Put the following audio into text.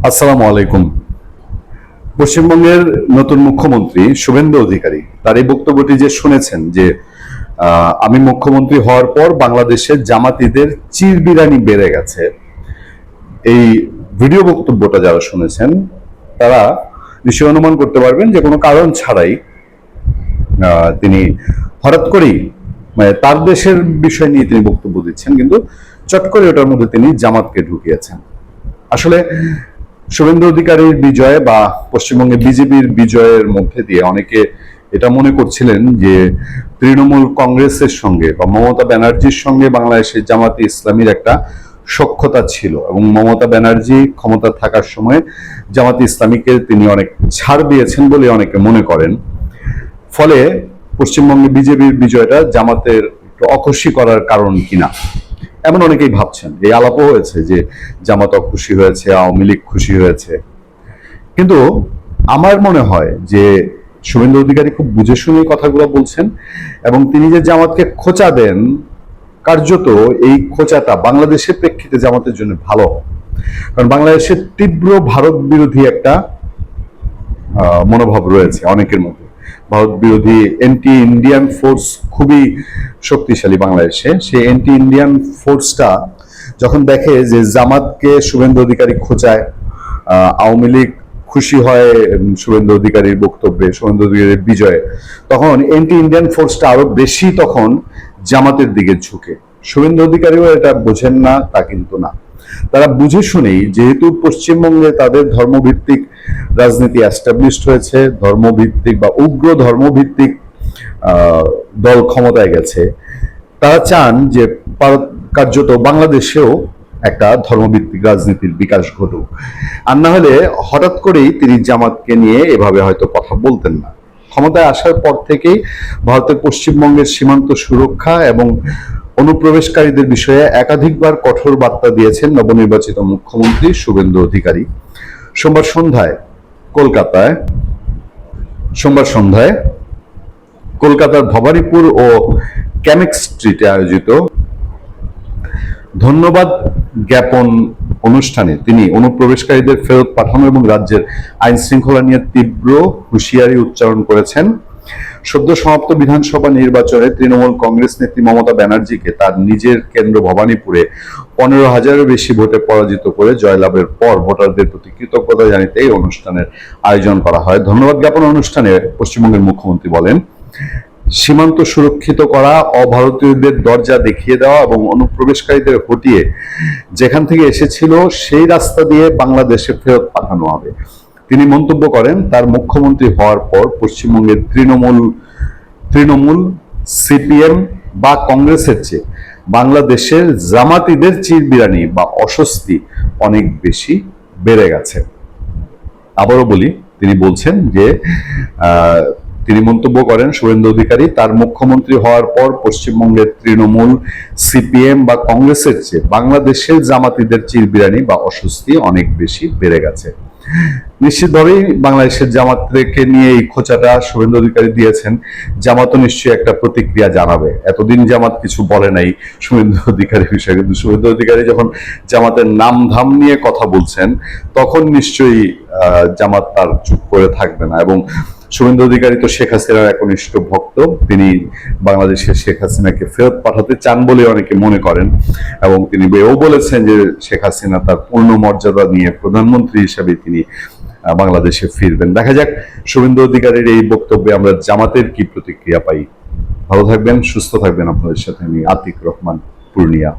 আসসালামু আলাইকুম। পশ্চিমবঙ্গের নতুন মুখ্যমন্ত্রী শুভেন্দু অধিকারী তার এই বক্তব্যটি যে শুনেছেন যে আমি মুখ্যমন্ত্রী হওয়ার পর বাংলাদেশের জামাতিদের চিরবিরানি বেড়ে গেছে, এই ভিডিও বক্তব্যটা যারা শুনেছেন তারা নিশ্চয়ই অনুমান করতে পারবেন যে কোনো কারণ ছাড়াই তিনি হঠাৎ করেই মানে তার দেশের বিষয় নিয়ে তিনি বক্তব্য দিচ্ছেন, কিন্তু চট করে ওটার মধ্যে তিনি জামাতকে ঢুকিয়েছেন। আসলে শুভেন্দু অধিকারীর বিজয় বা পশ্চিমবঙ্গে বিজেপির বিজয়ের মধ্যে দিয়ে অনেকে এটা মনে করছিলেন যে তৃণমূল কংগ্রেসের সঙ্গে বা মমতা ব্যানার্জির সঙ্গে বাংলাদেশের জামাতে ইসলামীর একটা সখ্যতা ছিল এবং মমতা ব্যানার্জি ক্ষমতা থাকার সময় জামাতে ইসলামীকে তিনি অনেক ছাড় দিয়েছেন বলে অনেকে মনে করেন। ফলে পশ্চিমবঙ্গে বিজেপির বিজয়টা জামাতের একটু অখুশি করার কারণ কিনা এমন অনেকেই ভাবছেন। এই আলাপও হয়েছে যে জামাত খুশি হয়েছে, আওয়ামী লীগ খুশি হয়েছে, কিন্তু আমার মনে হয় যে শুভেন্দু অধিকারী খুব বুঝে শুনে কথাগুলো বলছেন এবং তিনি যে জামাতকে খোঁচা দেন, কার্যত এই খোঁচাটা বাংলাদেশের প্রেক্ষিতে জামাতের জন্য ভালো। কারণ বাংলাদেশের তীব্র ভারত বিরোধী একটা মনোভাব রয়েছে অনেকের মধ্যে। ভারত বিরোধী এন্টি ইন্ডিয়ান ফোর্স খুবই শক্তিশালী বাংলাদেশে। সেই এন্টি ইন্ডিয়ান ফোর্সটা যখন দেখে যে জামাতকে শুভেন্দু অধিকারী খোঁচায়, আওয়ামী লীগ খুশি হয় শুভেন্দু অধিকারীর বক্তব্যে, শুভেন্দু অধিকারীর বিজয়ে, তখন এন্টি ইন্ডিয়ান ফোর্সটা আরো বেশি তখন জামাতের দিকে ঝুঁকে। শুভেন্দু অধিকারীও এটা বোঝেন না তা কিন্তু না, তারা বুঝে শুনেই, যেহেতু পশ্চিমবঙ্গে তাদের ধর্মভিত্তিক রাজনীতি এস্টাবলিশড হয়েছে, ধর্মভিত্তিক বা উগ্র ধর্মভিত্তিক দল ক্ষমতায় গেছে, তারা চান যে কার্যত বাংলাদেশেও একটা ধর্মভিত্তিক রাজনীতির বিকাশ ঘটুক। আর না হলে হঠাৎ করেই তিনি জামাতকে নিয়ে এভাবে হয়তো কথা বলতেন না। ক্ষমতায় আসার পর থেকেই ভারতের পশ্চিমবঙ্গের সীমান্ত সুরক্ষা এবং অনুপ্রবেশকারীদের বিষয়ে একাধিকবার কঠোর বার্তা দিয়েছেন নবনির্বাচিত মুখ্যমন্ত্রী শুভেন্দু অধিকারী। সোমবার সন্ধ্যায় কলকাতার ভবানীপুর ও ক্যামেক স্ট্রিটে আয়োজিত ধন্যবাদ জ্ঞাপন অনুষ্ঠানে তিনি অনুপ্রবেশকারীদের ফেরত পাঠানো এবং রাজ্যের আইন শৃঙ্খলা নিয়ে তীব্র হুঁশিয়ারি উচ্চারণ করেছেন। সদ্য সমাপ্ত বিধানসভা নির্বাচনে তৃণমূল কংগ্রেস নেত্রী মমতা ব্যানার্জিকে তার নিজের কেন্দ্র ভবানীপুরে 15,000-এর বেশি ভোটে পরাজিত করে জয়লাভের পর ভোটারদের প্রতি কৃতজ্ঞতা জানাতে এই অনুষ্ঠানের আয়োজন করা হয়। ধন্যবাদ জ্ঞাপন অনুষ্ঠানে পশ্চিমবঙ্গের মুখ্যমন্ত্রী বলেন, সীমান্ত সুরক্ষিত করা, অভারতীয়দের দরজা দেখিয়ে দেওয়া এবং অনুপ্রবেশকারীদের হটিয়ে যেখান থেকে এসেছিল সেই রাস্তা দিয়ে বাংলাদেশে ফেরত পাঠানো হবে। তিনি মন্তব্য করেন, তার মুখ্যমন্ত্রী হওয়ার পর পশ্চিমবঙ্গের তৃণমূল সিপিএম বা কংগ্রেসের চেয়ে বাংলাদেশের জামাতিদের চিরবিরানি বা অস্বস্তি অনেক বেশি বেড়ে গেছে। আবারও বলি, তিনি বলছেন যে তিনি মন্তব্য করেন শুভেন্দু অধিকারী তার মুখ্যমন্ত্রী হওয়ার পর পশ্চিমবঙ্গের তৃণমূল সিপিএম বা কংগ্রেসের চেয়ে বাংলাদেশের জামাতিদের চিরবিরানি বা অস্বস্তি অনেক বেশি বেড়ে গেছে। নিশ্চিতভাবেই বাংলাদেশের জামাতকে নিয়ে এই খোঁচাটা শুভেন্দু অধিকারী দিয়েছেন। জামাতও নিশ্চয়ই একটা প্রতিক্রিয়া জানাবে। এতদিন জামাত কিছু বলে নাই শুভেন্দু অধিকারীর বিষয়ে, কিন্তু শুভেন্দু অধিকারী যখন জামাতের নাম ধাম নিয়ে কথা বলছেন তখন নিশ্চয়ই জামাত তার চুপ করে থাকবে না। এবং শুভেন্দু অধিকারী তো শেখ হাসিনার একনিষ্ঠ ভক্ত, তিনি বাংলাদেশের শেখ হাসিনাকে ফেরত পাঠাতে চান বলে অনেকে মনে করেন এবং তিনি এও বলেছেন যে শেখ হাসিনা তার পূর্ণ মর্যাদা নিয়ে প্রধানমন্ত্রী হিসেবে তিনি বাংলাদেশে ফিরবেন। দেখা যাক শুভেন্দু অধিকারীর এই বক্তব্যে আমরা জামাতের কি প্রতিক্রিয়া পাই। ভালো থাকবেন, সুস্থ থাকবেন। আপনাদের সাথে আমি আতিক রহমান, পূর্ণিয়া।